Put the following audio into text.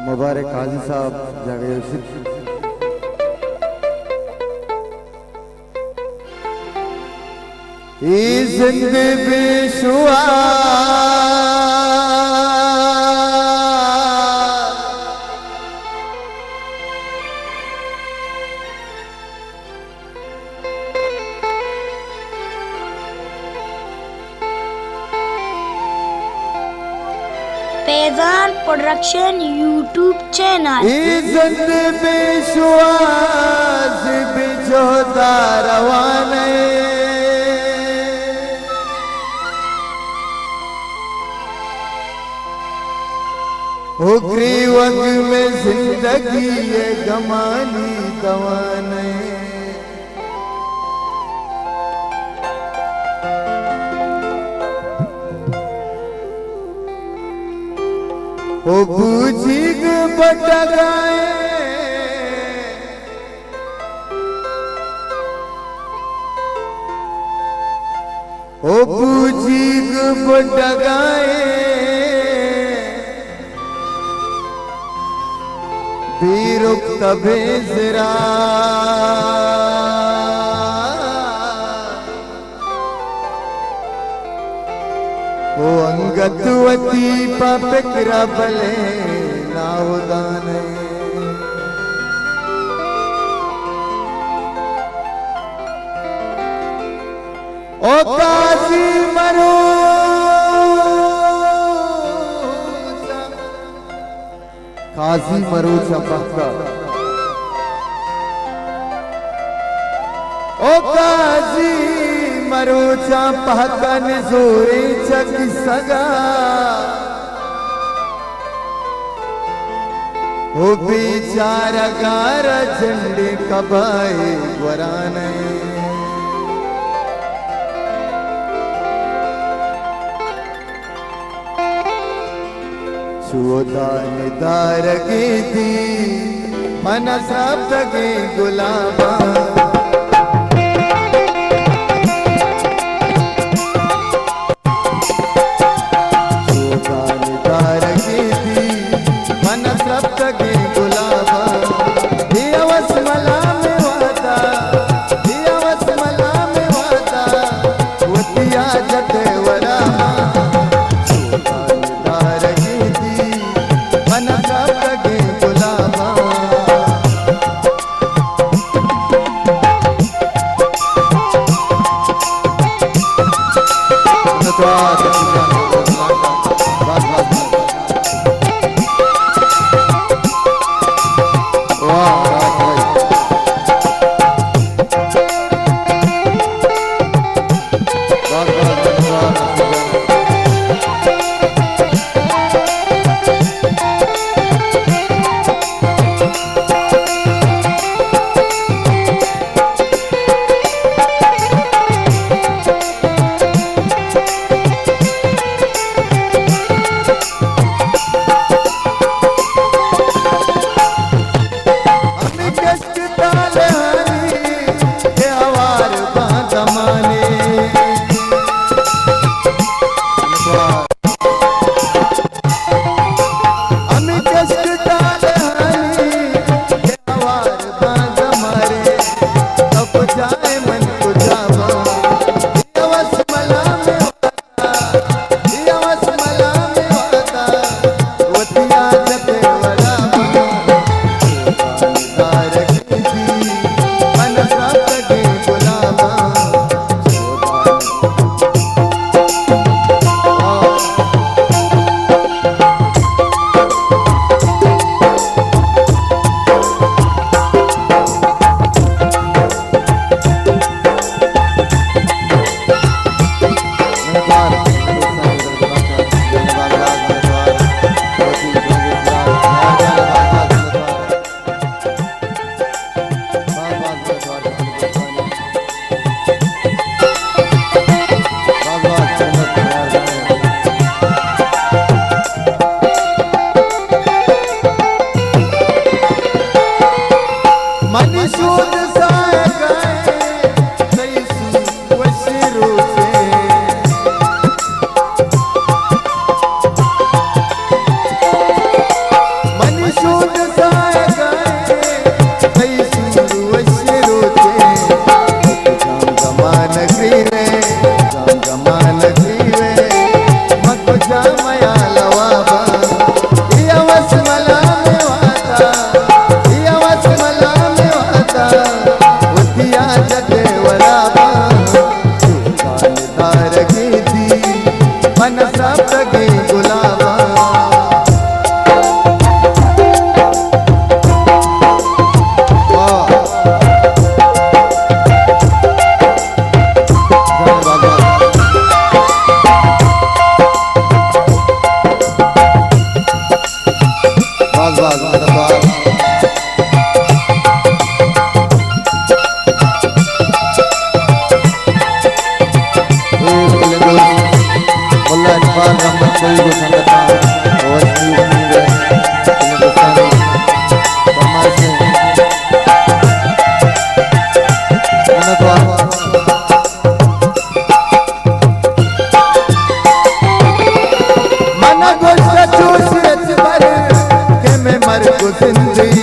मुबारक काजी साहब जागे जिंद बेशुआ Faizan production YouTube channel जिंद बेशुआ बिजोदा रवाने उगरी वग में जिंदगी ये गमानी दवाने ओ बूझीग बटगाए ओ बूझीग बटगाए बीरुक तबे जरा ओ अंगतवती पपिकरा बले नावदाने ओ काजी मरो काजी मरोचा पक्का ओ काजी मरोचा पक्का जोरे चक सगा ओ बेचारा गारा झंडे कबाए वराने दार की थी मन सब के गुलाबा दार की थी मन सब के गुलाबा दिया वसमला में वादा दिया वसमला में वादा वतिया जते वरा जिंदगी